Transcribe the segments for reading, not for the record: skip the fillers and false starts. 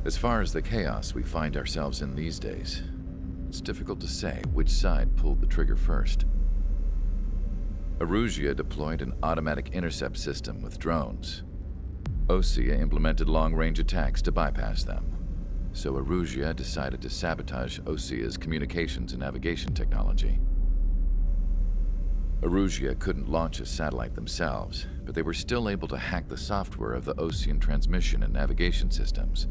As far as the chaos we find ourselves in these days, it's difficult to say which side pulled the trigger first. Erusia deployed an automatic intercept system with drones. Osea implemented long-range attacks to bypass them. So Erusia decided to sabotage Osea's communications and navigation technology. Erusia couldn't launch a satellite themselves, but they were still able to hack the software of the Osean transmission and navigation systems.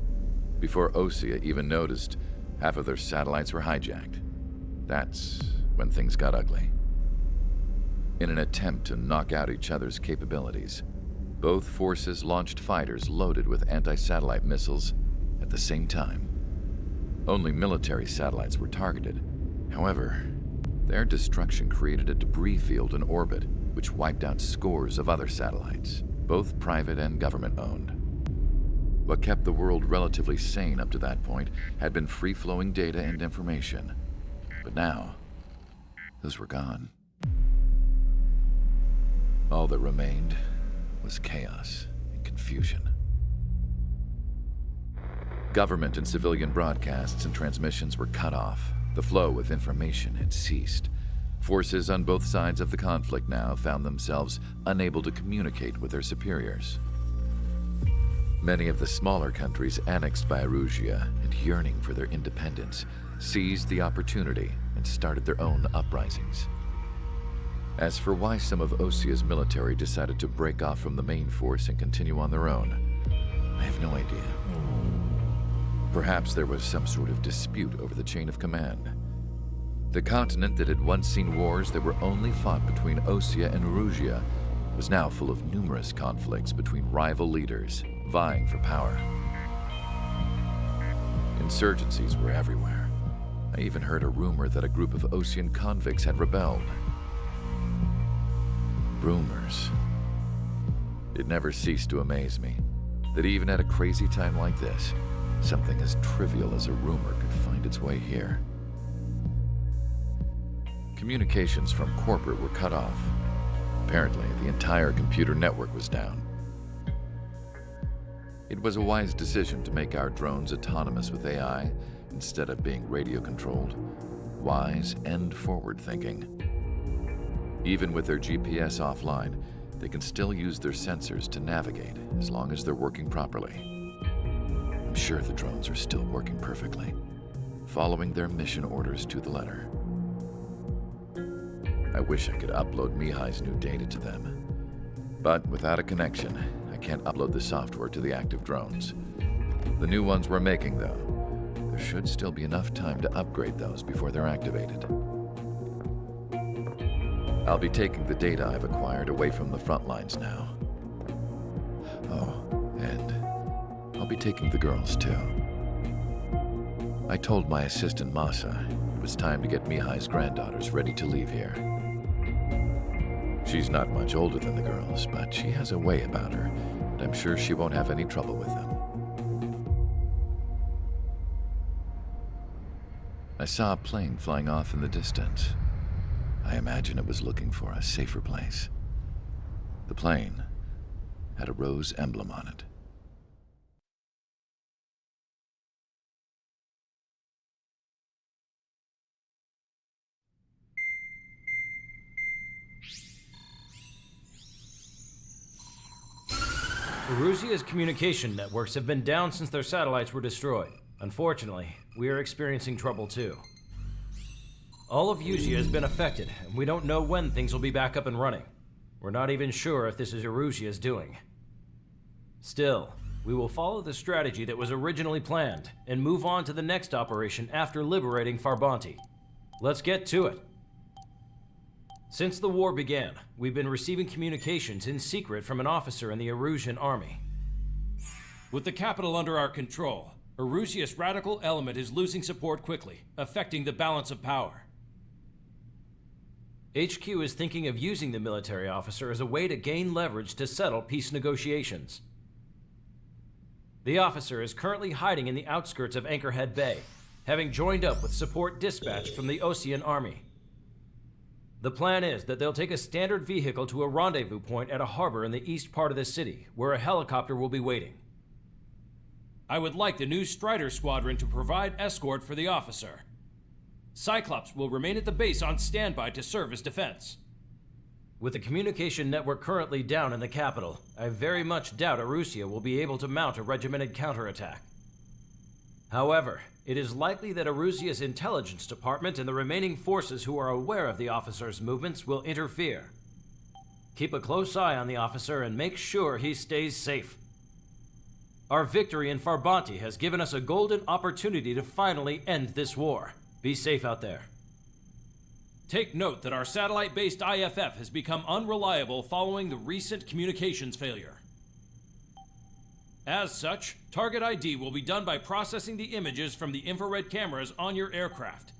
Before Osea even noticed, half of their satellites were hijacked. That's when things got ugly. In an attempt to knock out each other's capabilities, both forces launched fighters loaded with anti-satellite missiles at the same time. Only military satellites were targeted. However, their destruction created a debris field in orbit, which wiped out scores of other satellites, both private and government-owned. What kept the world relatively sane up to that point had been free-flowing data and information. But now, those were gone. All that remained was chaos and confusion. Government and civilian broadcasts and transmissions were cut off. The flow of information had ceased. Forces on both sides of the conflict now found themselves unable to communicate with their superiors. Many of the smaller countries annexed by Erusia and yearning for their independence seized the opportunity and started their own uprisings. As for why some of Osea's military decided to break off from the main force and continue on their own, I have no idea. Perhaps there was some sort of dispute over the chain of command. The continent that had once seen wars that were only fought between Osea and Erusia was now full of numerous conflicts between rival leaders vying for power. Insurgencies were everywhere. I even heard a rumor that a group of Osean convicts had rebelled. Rumors. It never ceased to amaze me that even at a crazy time like this, something as trivial as a rumor could find its way here. Communications from corporate were cut off. Apparently, the entire computer network was down. It was a wise decision to make our drones autonomous with AI instead of being radio-controlled. Wise and forward-thinking. Even with their GPS offline, they can still use their sensors to navigate as long as they're working properly. I'm sure the drones are still working perfectly, following their mission orders to the letter. I wish I could upload Mihai's new data to them. But without a connection, I can't upload the software to the active drones. The new ones we're making, though, there should still be enough time to upgrade those before they're activated. I'll be taking the data I've acquired away from the front lines now. Oh, and I'll be taking the girls, too. I told my assistant Masa it was time to get Mihai's granddaughters ready to leave here. She's not much older than the girls, but she has a way about her, and I'm sure she won't have any trouble with them. I saw a plane flying off in the distance. I imagine it was looking for a safer place. The plane had a rose emblem on it. Erusia's communication networks have been down since their satellites were destroyed. Unfortunately, we are experiencing trouble too. All of Erusia has been affected, and we don't know when things will be back up and running. We're not even sure if this is Erusia's doing. Still, we will follow the strategy that was originally planned and move on to the next operation after liberating Farbanti. Let's get to it. Since the war began, we've been receiving communications in secret from an officer in the Erusian army. With the capital under our control, Erusia's radical element is losing support quickly, affecting the balance of power. HQ is thinking of using the military officer as a way to gain leverage to settle peace negotiations. The officer is currently hiding in the outskirts of Anchorhead Bay, having joined up with support dispatched from the Osean army. The plan is that they'll take a standard vehicle to a rendezvous point at a harbor in the east part of the city, where a helicopter will be waiting. I would like the new Strider Squadron to provide escort for the officer. Cyclops will remain at the base on standby to serve as defense. With the communication network currently down in the capital, I very much doubt Arusea will be able to mount a regimented counterattack. However, it is likely that Arusea's intelligence department and the remaining forces who are aware of the officer's movements will interfere. Keep a close eye on the officer and make sure he stays safe. Our victory in Parte has given us a golden opportunity to finally end this war. Be safe out there. Take note that our satellite-based IFF has become unreliable following the recent communications failure. As such, target ID will be done by processing the images from the infrared cameras on your aircraft.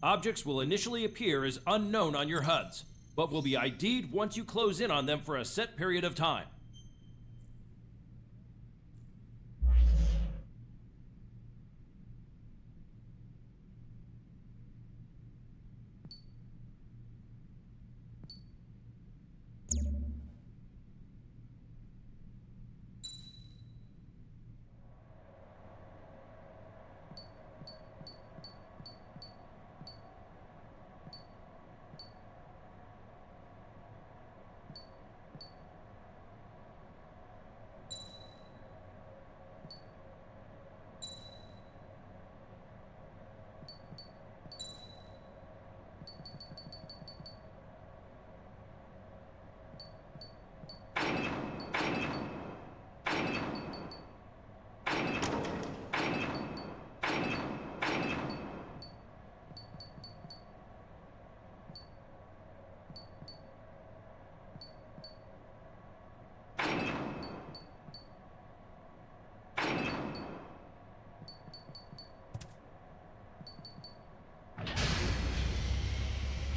Objects will initially appear as unknown on your HUDs, but will be ID'd once you close in on them for a set period of time.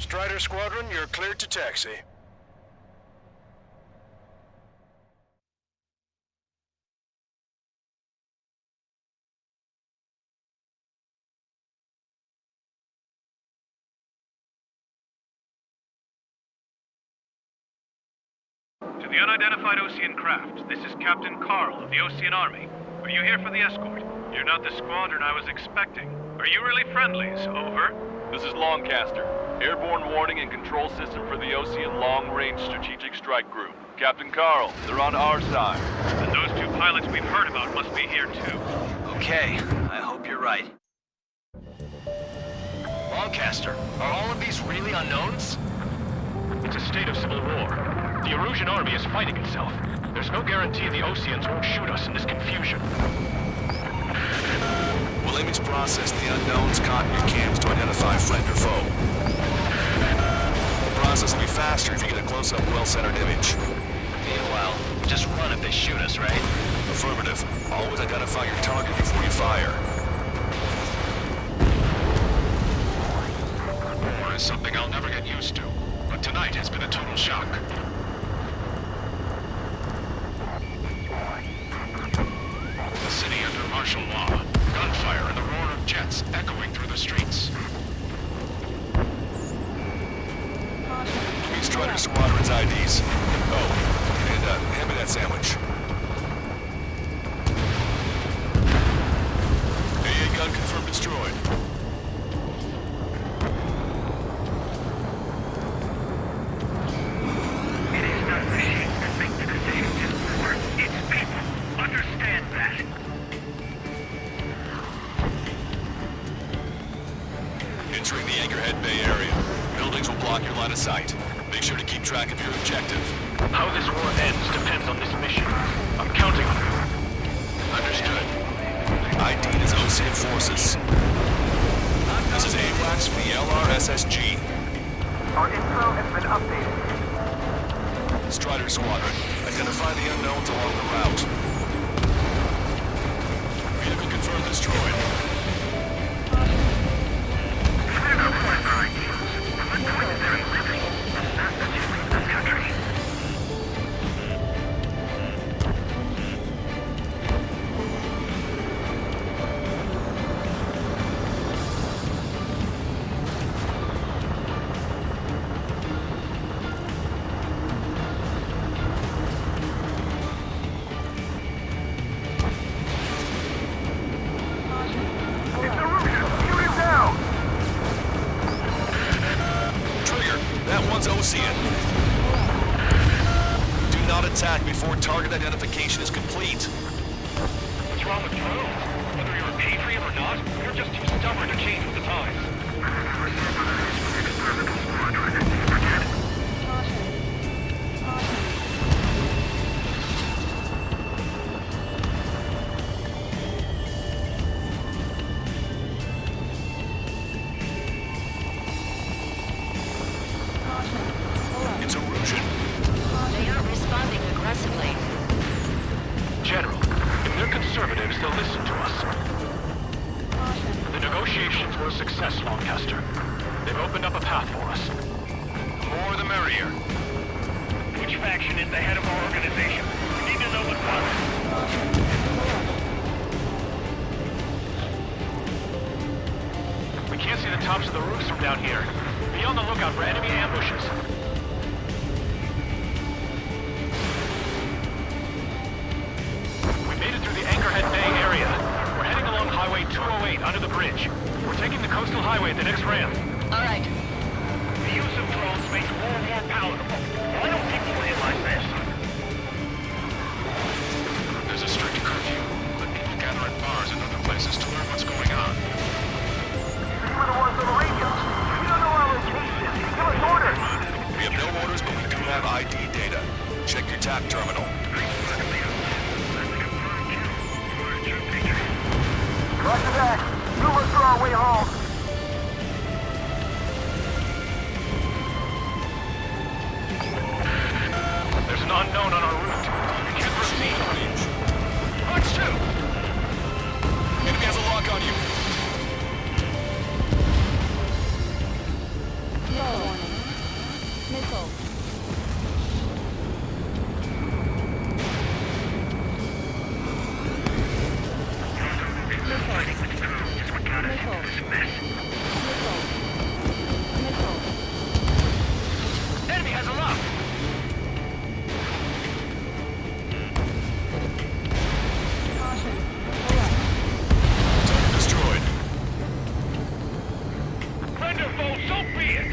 Strider Squadron, you're cleared to taxi. To the unidentified Osean craft, this is Captain Carl of the Osean Army. Are you here for the escort? You're not the squadron I was expecting. Are you really friendlies? Over. This is Longcaster. Airborne warning and control system for the Osean Long-Range Strategic Strike Group. Captain Carl, they're on our side. And those two pilots we've heard about must be here too. Okay, I hope you're right. Longcaster, are all of these really unknowns? It's a state of civil war. The Erusian army is fighting itself. There's no guarantee the Oseans won't shoot us in this confusion. We'll image process the unknowns caught in your cams to identify friend or foe. The process will be faster if you get a close-up, well-centered image. Meanwhile, just run if they shoot us, right? Affirmative. Always identify your target before you fire. War is something I'll never get used to, but tonight has been a total shock. The city under martial law. Gunfire and the roar of jets echoing through the streets. Give me Strider Squadron's IDs. Oh, and hand me that sandwich. AA gun confirmed destroyed. It is not machines that make the Crusaders war. It's people. Understand that. Entering the Anchorhead Bay area. Buildings will block your line of sight. Make sure to keep track of your objective. How this war ends depends on this mission. I'm counting on you. Understood. ID is Osean forces. This is AWACS for the LRSSG. Our info has been updated. Strider Squadron, identify the unknowns along the route. Vehicle confirmed destroyed. attack before target identification is complete. What's wrong with drones? Whether you're a patriot or not, you're just too stubborn to change with the times. It's erosion. They aren't responding aggressively. General, if they're conservatives, they'll listen to us. The negotiations were a success, Lancaster. They've opened up a path for us. The more the merrier. Which faction is the head of our organization? We need to know at once. We can't see the tops of the roofs from down here. Be on the lookout for enemy ambushes. We made it through the Anchorhead Bay area. We're heading along Highway 208 under the bridge. We're taking the coastal highway at the next ramp. All right. The use of drones makes war more palatable. Why don't people realize this? There's a strict curfew, but people gather at bars and other places to learn what's going on. We're the ones on the radio. We don't know our location. Give us orders. We have no orders, but we do have ID data. Check your TAP terminal. Roger that. Move us for our way home. There's an unknown on our route. We can't proceed. March 2! Enemy has a lock on you. Enemy has a lock. Target destroyed. Friend or foe, so be it.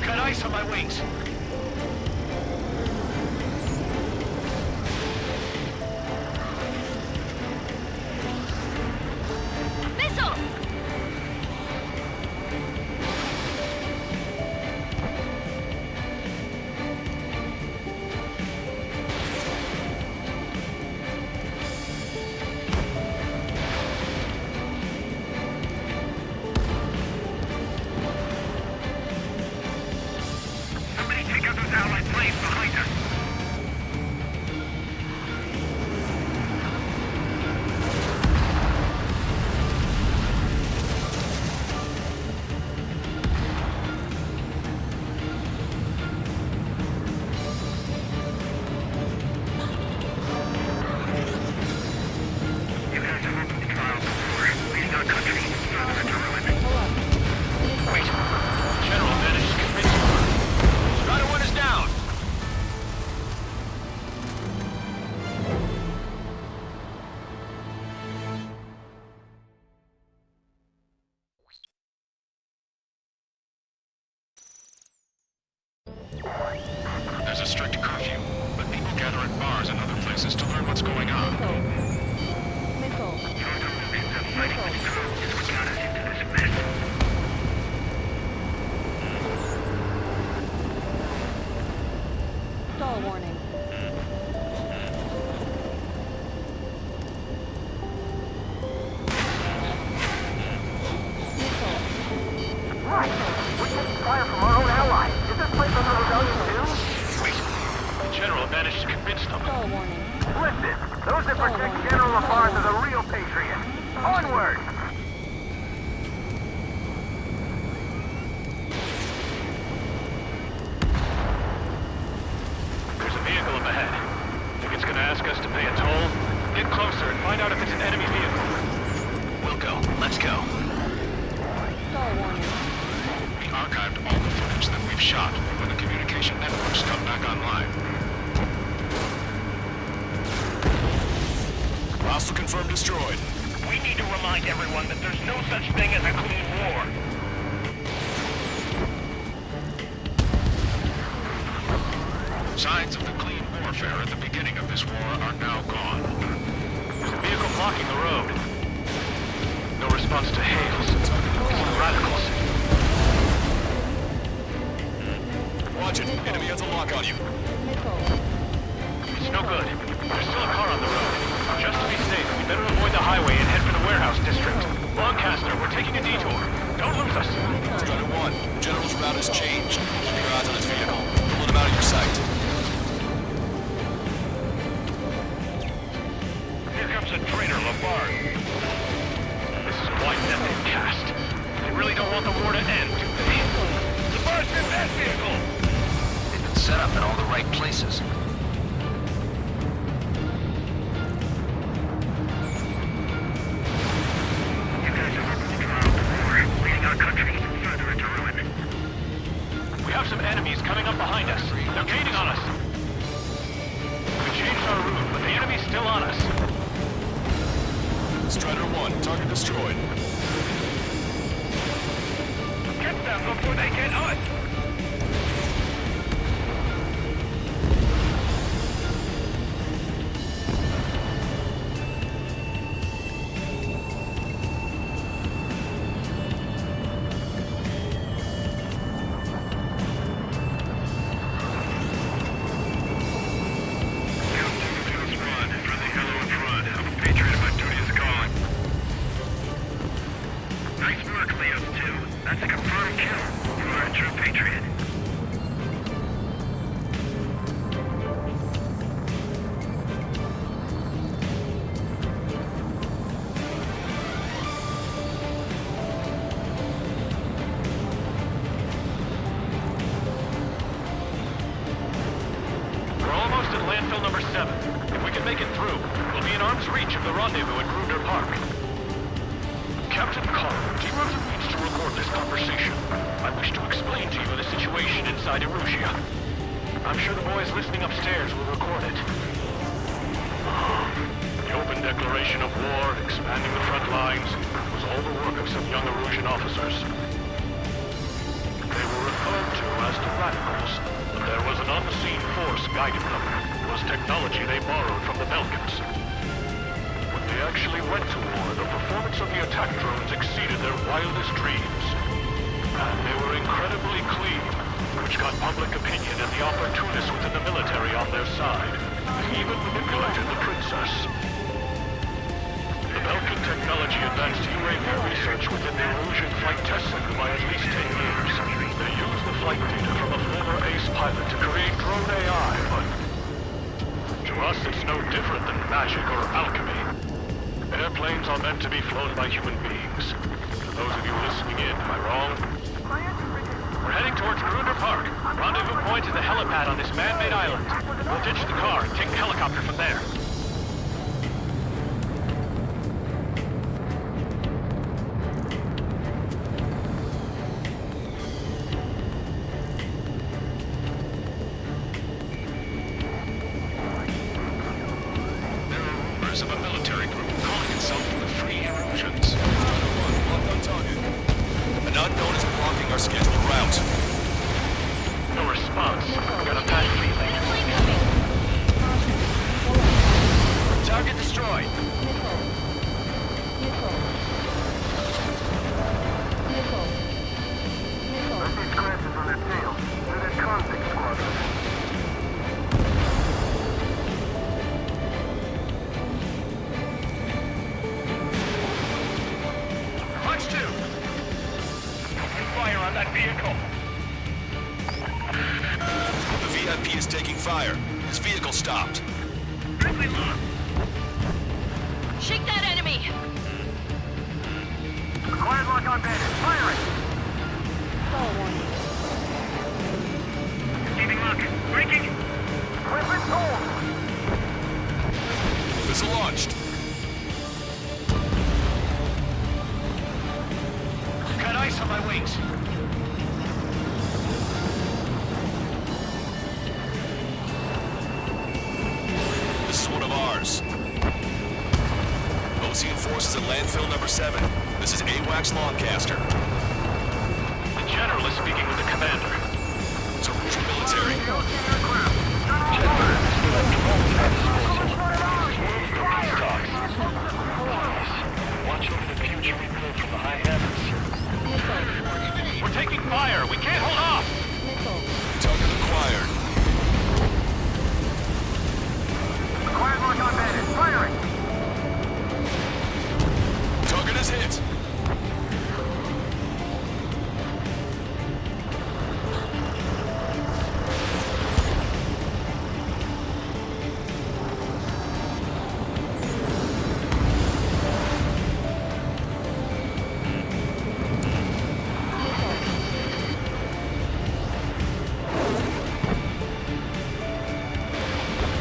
Got ice on my wings. Missile! Somebody take out those Allied planes behind us. You guys have opened the trial before, leading our country further into ruin. Wait. General managed to convince you. Try to run us down. There's a strict curfew, but people gather at bars and other places to learn what's going on. Stall warning. Right. We're taking fire from our own allies. Is this place under rebellion too? Wait. General managed to convince them. Stall warning. Listen, those that protect General Lafarge are the real patriots. Onward! There's a vehicle up ahead. Think it's gonna ask us to pay a toll? Get closer and find out if it's an enemy vehicle. We'll go. Let's go. Stall warning. We archived all the footage that we've shot when the communication networks come back online. Hostile confirmed destroyed. We need to remind everyone that there's no such thing as a clean war. warfare at the beginning of this war are now gone. There's a vehicle blocking the road. No response to hails. It's the radicals. Watch it. Enemy has a lock on you. It's no good. There's still a car on the road. Just to be safe, we better avoid the highway and head for the warehouse district. Lancaster, we're taking a detour. Don't lose us. Strider 1, General's route has changed. Keep your eyes on his vehicle. Pull him out of your sight. Here comes a traitor, Labarre. This is quite an epic cast. They really don't want the war to end, do they? Labarre's in that vehicle! They've been set up in all the right places. We have some enemies coming up behind us. They're gaining on us. We changed our route, but the enemy's still on us. Strider 1, target destroyed. Get them before they get us! Landfill number 7. If we can make it through, we'll be in arm's reach of the rendezvous at Grunder Park. Captain Carl, do you have the means to record this conversation? I wish to explain to you the situation inside Erusia. I'm sure the boys listening upstairs will record it. The open declaration of war, expanding the front lines, was all the work of some young Erusian officers. They were referred to as the radicals, but there was an unseen force guiding them. It was technology they borrowed from the Belkans. When they actually went to war, the performance of the attack drones exceeded their wildest dreams. And they were incredibly clean, which got public opinion and the opportunists within the military on their side. They even manipulated the princess. The Belkan technology advanced UAV research within the Erusian Flight Test Center by at least 10 years. They used the flight data from a former ace pilot to create drone AI, but to us it's no different than magic or alchemy. Airplanes are meant to be flown by human beings. For those of you listening in, am I wrong? We're heading towards Grunder Park. Rendezvous point is the helipad on this man-made island. We'll ditch the car and take the helicopter from there. Of a military group calling itself the Free Erusians. Locked on target. An unknown is blocking our scheduled route. No response. Got a bad feeling. Target destroyed. I see scratches on their tails. They're that convict squadron. Vehicle. The VIP is taking fire. His vehicle stopped. Shake that enemy! Quiet lock on bandit. Firing! Receiving lock. Breaking. Weapons hold. Missile launched. Got ice on my wings. This is one of ours. Ocean forces at landfill number 7. This is AWACS Lancaster. The general is speaking with the commander. It's a Russian military. Jetbird, Watch over the future rebuild from the high heavens. We're taking fire! We can't hold off! Target acquired. Acquired mark on bandit. Firing! Target is hit.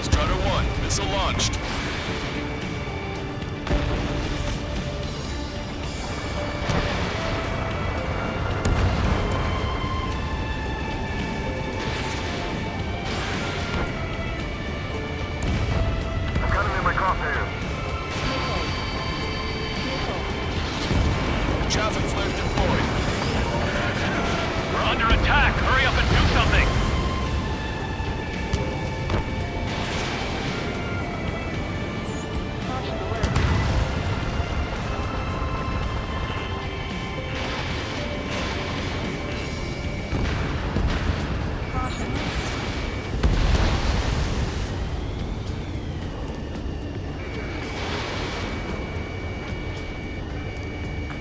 Strider 1, missile launched. I've got him in my crosshairs. Chaffin flare deployed. We're under attack! Hurry up and do something!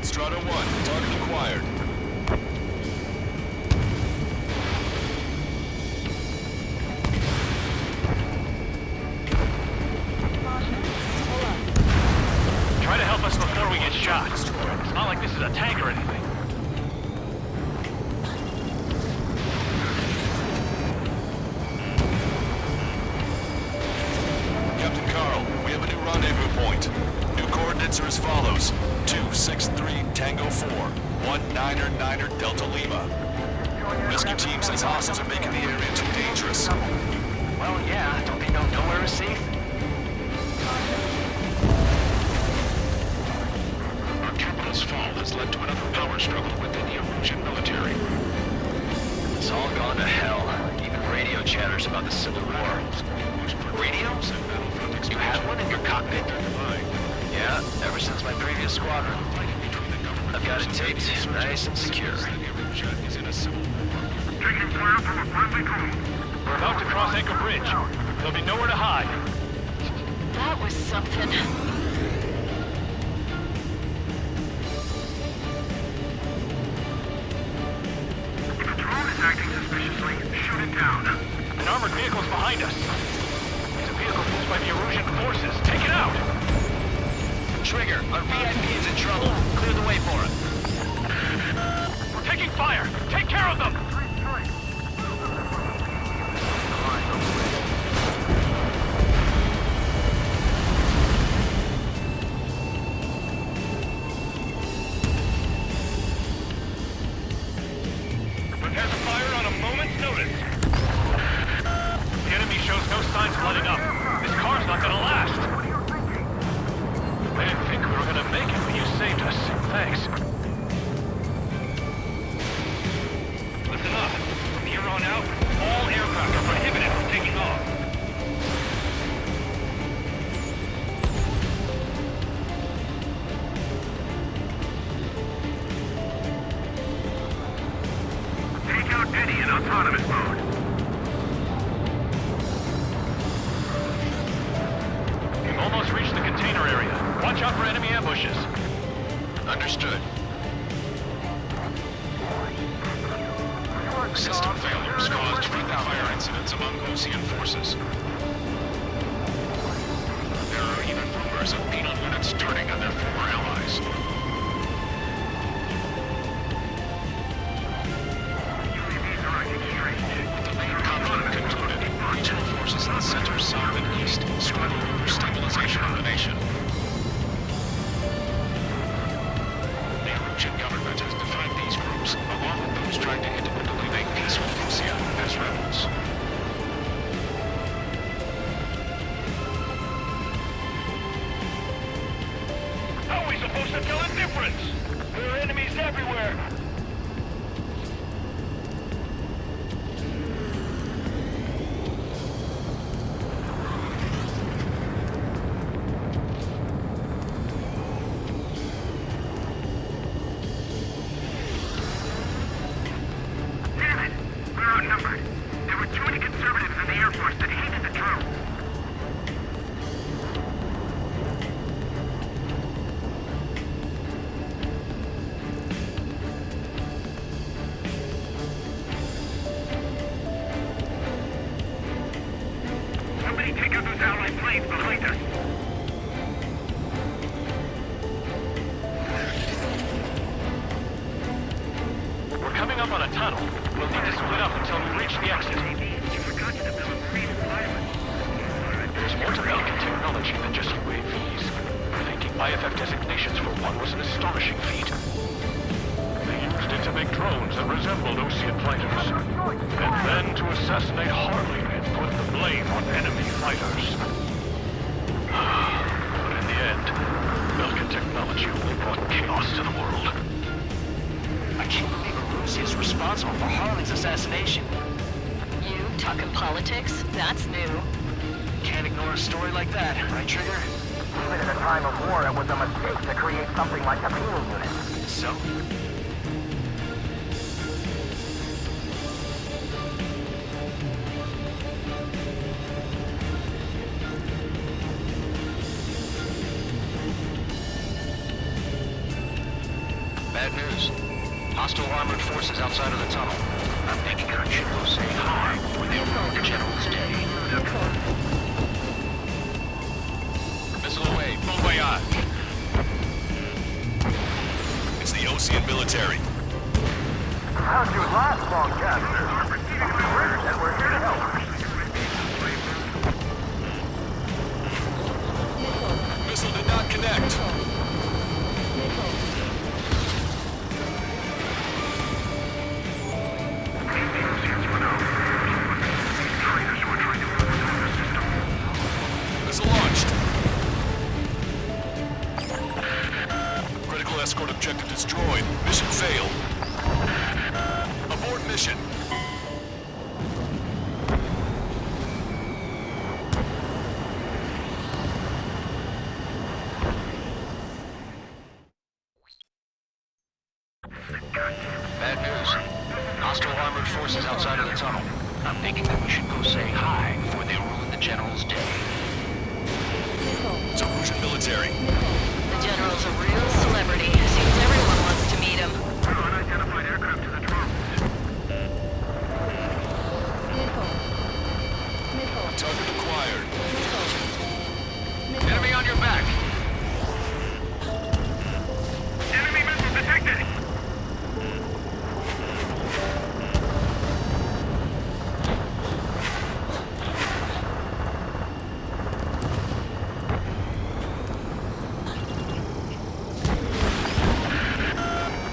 Strider 1, target acquired. Try to help us before we get shot. It's not like this is a tank or anything. Captain Carl, we have a new rendezvous point. New coordinates are as follows. 263 Tango 4, 19er Delta Lima. Rescue team says hostiles are making the area too dangerous. Well, yeah, don't they know nowhere is safe? Our capital's fall has led to another power struggle within the Erusian military. It's all gone to hell. Even radio chatters about the Civil War. Radios? You have one in your cockpit? Yeah, ever since my previous squadron. I've got it taped, nice and secure. Taking fire from a friendly drone. We're about to cross Anchor Bridge. There'll be nowhere to hide. That was something. If a drone is acting suspiciously, shoot it down. An armored vehicle's behind us. It's a vehicle used by the Erusian forces. Take it out! Trigger, our VIP is in trouble. Clear the way for him. We're taking fire! Take care of them! Prepare to fire on a moment's notice. The enemy shows no signs of letting up. This car's not gonna last. I didn't think we were gonna make it, but you saved us. Thanks. Listen up. From here on out, all aircraft are prohibited from taking off. Take out any in autonomous mode. We've almost reached the container area. Watch out for enemy ambushes. Understood. System failures caused friendly fire incidents among Osean forces. There are even rumors of penal units turning on their former allies. UAVs are acting strange. The main conflict concluded. Regional forces in the center, south, and east struggle over stabilization of the nation. The Erusian government has defined these groups, along with those trying to independently make peace with Russia, as rebels. How are we outnumbered. There were too many conservatives in the Air Force that hated the drones. Somebody take out those Allied planes behind us. We're coming up on a tunnel. We'll need to split up until we reach the exit. You forgot to develop marine pilots. There's more to Belkin technology than just UAVs. Thinking IFF designations for one was an astonishing feat. They used it to make drones that resembled Osean fighters. And then to assassinate Harley and put the blame on enemy fighters. But in the end, Belkin technology only brought chaos to the world. I can't believe Russia is responsible for Harley's assassination. You talking politics? That's new. Can't ignore a story like that, right, Trigger? Even in a time of war, it was a mistake to create something like a penal unit. So? Bad news. Hostile armored forces outside of the tunnel. I'm thinking I should go say hi before they ruin the General's day. Missile away. Bon voyage. It's the Osean military. How'd you last long, Caster? And we're here to help. Missile did not connect. Missile launched. Critical escort objective destroyed. Mission failed. Abort mission. Bad news. Hostile armored forces outside of the tunnel. I'm thinking that we should go say hi before they ruin the General's day. It's a Russian military. The General's a real celebrity. Seems everyone wants to meet him. Unidentified aircraft to the drone. Target acquired. Enemy on your back! Enemy missile detected!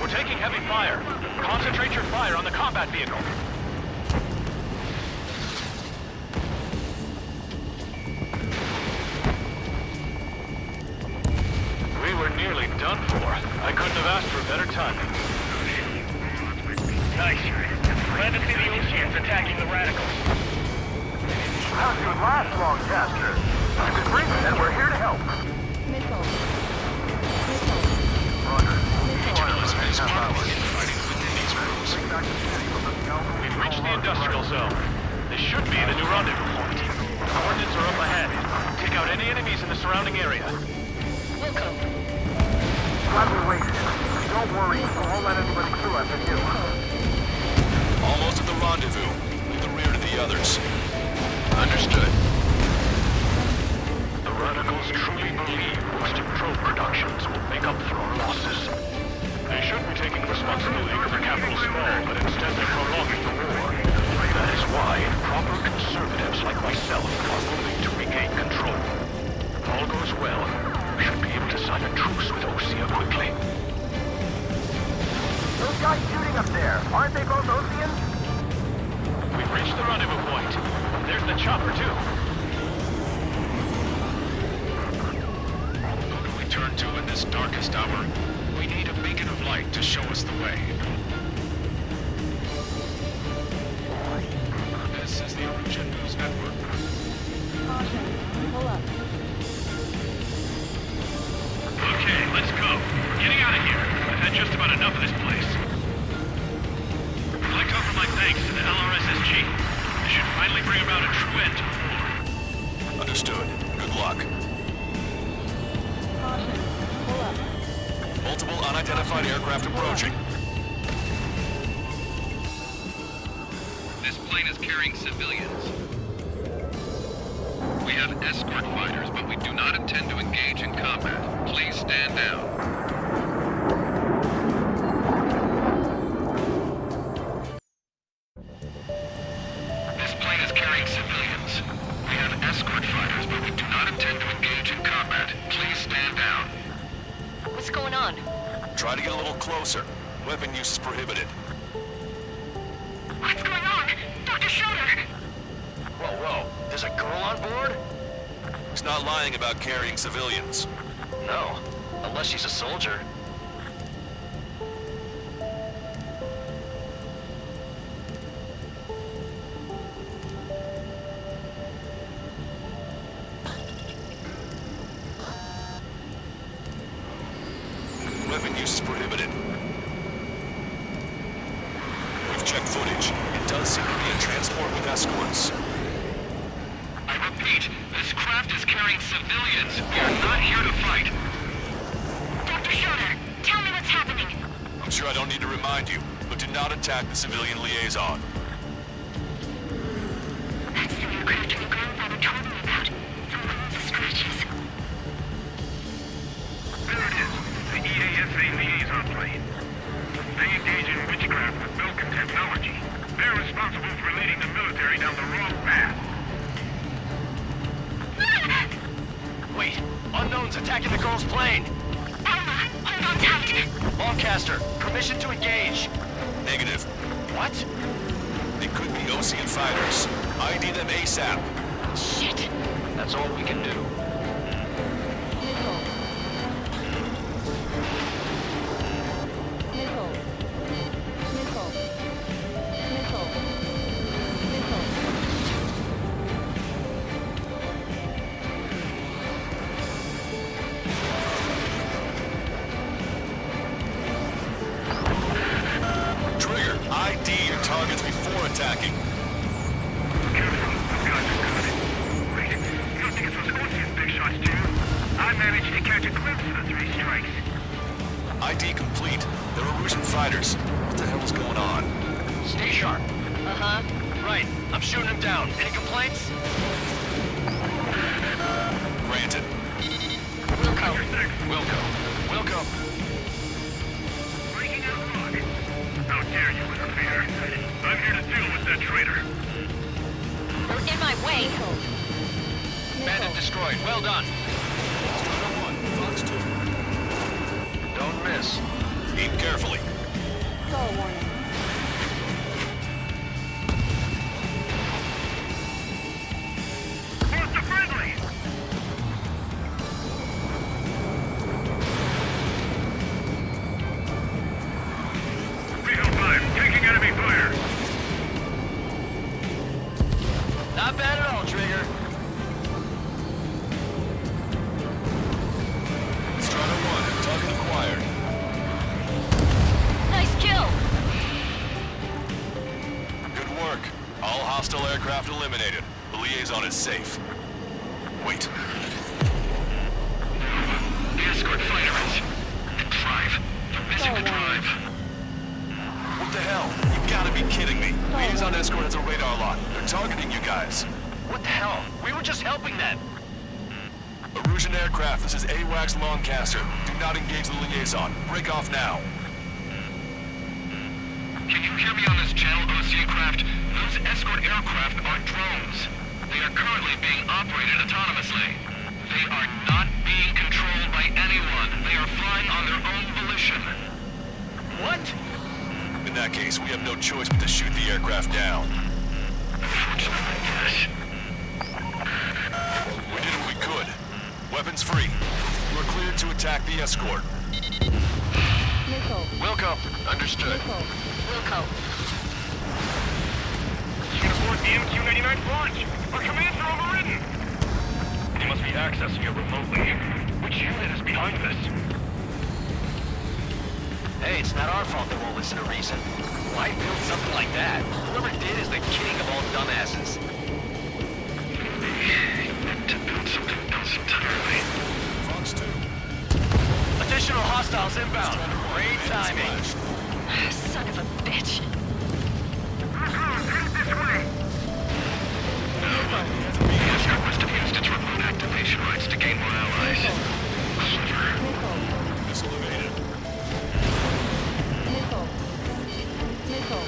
We're taking heavy fire. Concentrate your fire on the combat vehicle. We were nearly done for. I couldn't have asked for better timing. Nice. Glad to see the Oseans attacking the radicals. How'd you last long, Caster? Keep it brief, and we're here to help. We've reached the industrial zone. This should be the new rendezvous point. Coordinates are up ahead. Take out any enemies in the surrounding area. Welcome. Glad we waited. Don't worry, we won't let anybody through after you. Almost at the rendezvous. Leave the rear to the others. Understood. The radicals truly believe boosted probe productions will make up for our losses. They should be taking responsibility for the capital's fall, but instead they're prolonging the war. That is why proper conservatives like myself are moving to regain control. If all goes well, we should be able to sign a truce with Osea quickly. Those guys shooting up there, aren't they both Oseans? We've reached the rendezvous point. There's the chopper, too. Who do we turn to in this darkest hour? We need a beacon of light to show us the way. This is the Erusian News Network. Caution. Pull up. Okay, let's go. We're getting out of here. I've had just about enough of this place. I'd like to offer my thanks to the LRS's finally bring about a true end to the war. Understood. Good luck. Caution. Pull up. Multiple unidentified aircraft approaching. This plane is carrying civilians. We have escort fighters, but we do not intend to engage in combat. Please stand down. This plane is carrying civilians. We have escort fighters, but we do not intend to engage in combat. Please stand down. What's going on? Try to get a little closer. Weapon use is prohibited. What's going on? Dr. Schroeder! Whoa, whoa. There's a girl on board? He's not lying about carrying civilians. No. Unless she's a soldier. Weapon use is prohibited. We've checked footage. It does seem to be a transport with escorts. I repeat, this craft is carrying civilians. We are not here to fight. Dr. Schroeder, tell me what's happening. I'm sure I don't need to remind you, but do not attack the civilian liaison. That's the aircraft your grandfather told me about. The one with the scratches. There it is, the EASA liaison plane. They engage in witchcraft with Belkin technology. They're responsible for leading the military down the wrong path. Wait, unknown's attacking the girl's plane. Alma, unknown tight. Lancaster, permission to engage. Negative. What? They could be Ocean fighters. ID them ASAP. Shit. That's all we can do. Missile. Missile. Missile. Missile. Missile. Trigger, ID your targets before attacking. Careful, those guys are good. Wait, you don't think it's those Ocean's big shots, do you? I managed to catch a glimpse of the three strikes. ID complete. They're Erusian fighters. What the hell is going on? Stay sharp. Uh-huh. Right, I'm shooting him down. Any complaints? Granted. Wilco. Wilco. Wilco. Breaking out log. How dare you interfere? I'm here to deal with that traitor. They're in my way. Bandit destroyed. Well done. Fox 2. Don't miss. Aim carefully. Skull warning. Where's the friendly? B-5, taking enemy fire. Not bad at all, Trigger. Strider 1, target acquired. Nice kill. Good work. All hostile aircraft eliminated. The liaison is safe. Wait. The escort fighter is... Drive. They're missing the drive. What the hell? You gotta be kidding me. Liaison escort has a radar lock. They're targeting you guys. What the hell? We were just helping them. Erusian aircraft, this is AWACS Lancaster. Do not engage the liaison. Break off now. Can you hear me on this channel, Ocean craft? Those escort aircraft are drones. They are currently being operated autonomously. They are not being controlled by anyone. They are flying on their own volition. What? In that case, we have no choice but to shoot the aircraft down. Unfortunately, yes. We did what we could. Weapons free. You are cleared to attack the escort. Missile. Wilco. Understood. Missile. Wilco. You can afford the MQ-99 launch. Our commands are overridden. They must be accessing it remotely. Which unit is behind this? Hey, it's not our fault they won't listen to reason. Why build something like that? Whoever did is the king of all dumbasses. He meant to build something else entirely. Fox 2. Additional hostiles inbound. Great timing. Son of a bitch. The escort must have used its remote activation rights to gain more allies. Clever. Missile evaded. Missile. Missile.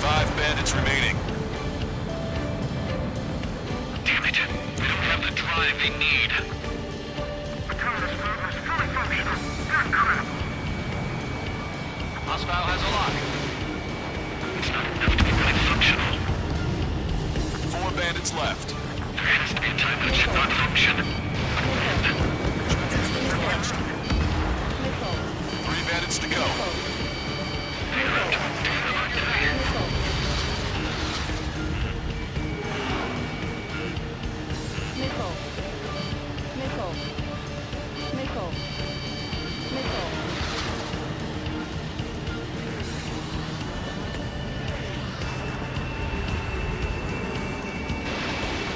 5 bandits remaining. Damn it. We don't have the drive they need. Hostile has a lock. It's not enough to be really functional. 4 bandits left. There has to be a time when it should not function. 3 bandits to go. They are up to a dinner, aren't they? Missile. Missile. Missile. Missile.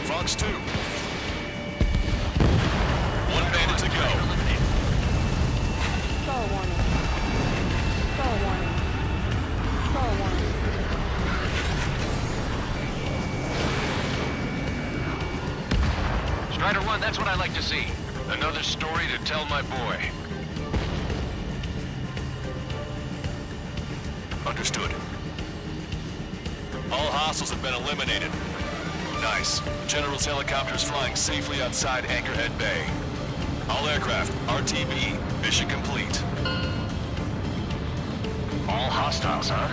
Fox 2. 1 bandit to go. Star warning. Star warning. Star warning. Strider 1, that's what I like to see. Another story to tell my boy. Understood. All hostiles have been eliminated. Nice. General's helicopter is flying safely outside Anchorhead Bay. All aircraft, RTB, mission complete. All hostiles, huh?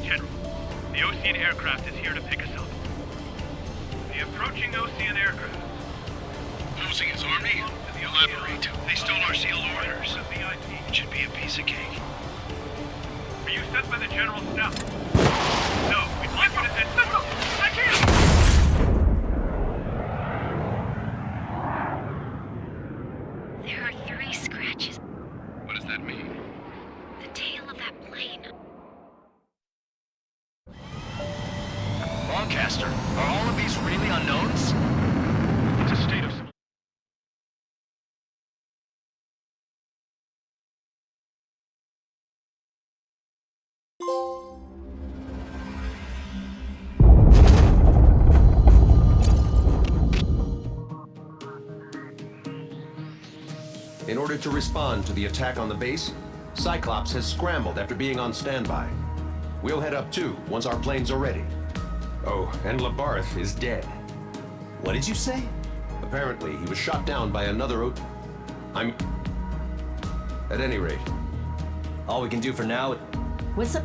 General, the Ocean aircraft is here to pick us up. The approaching Ocean aircraft. Losing his army? Elaborate. They stole our sealed orders. It should be a piece of cake. Are you sent by the General's staff? No, we'd like you to send Missile! I can't! There are 3 scratches. What does that mean? The tail of that plane. Lancaster, are all of these really unknowns? It's a state of... In order to respond to the attack on the base, Cyclops has scrambled after being on standby. We'll head up too, once our planes are ready. Oh, and Labarth is dead. What did you say? Apparently, he was shot down by another At any rate. All we can do for now... What's up?